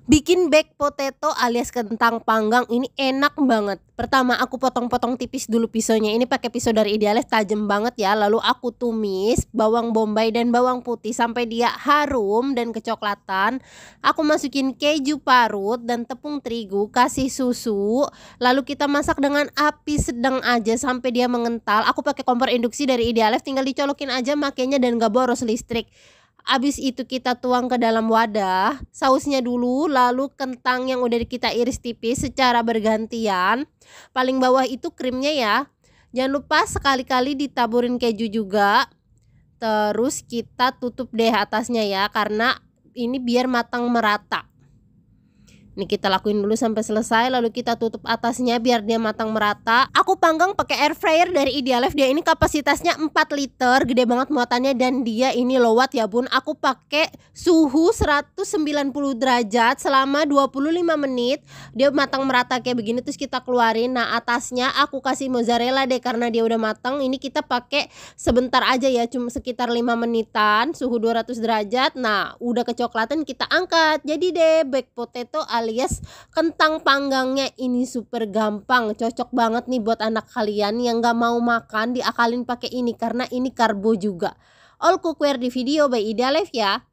Bikin baked potato alias kentang panggang ini enak banget. Pertama aku potong-potong tipis dulu pisaunya, ini pakai pisau dari Idealef tajam banget ya. Lalu aku tumis bawang bombay dan bawang putih sampai dia harum dan kecoklatan. Aku masukin keju parut dan tepung terigu, kasih susu. Lalu kita masak dengan api sedang aja sampai dia mengental. Aku pakai kompor induksi dari Idealef, tinggal dicolokin aja makanya dan gak boros listrik. Abis itu kita tuang ke dalam wadah, sausnya dulu, lalu kentang yang udah kita iris tipis secara bergantian. Paling bawah itu krimnya ya. Jangan lupa sekali-kali ditaburin keju juga. Terus kita tutup deh atasnya ya, karena ini biar matang merata. Ini kita lakuin dulu sampai selesai, lalu kita tutup atasnya biar dia matang merata. Aku panggang pakai air fryer dari Idealef, dia ini kapasitasnya 4 liter, gede banget muatannya dan dia ini low watt ya bun. Aku pakai suhu 190 derajat selama 25 menit. Dia matang merata kayak begini terus kita keluarin. Nah, atasnya aku kasih mozzarella deh karena dia udah matang. Ini kita pakai sebentar aja ya, cuma sekitar 5 menitan, suhu 200 derajat. Nah, udah kecoklatan kita angkat. Jadi deh baked potato alias kentang panggangnya ini super gampang, cocok banget nih buat anak kalian yang gak mau makan, diakalin pakai ini karena ini karbo juga. All cookware di video by Idealef ya.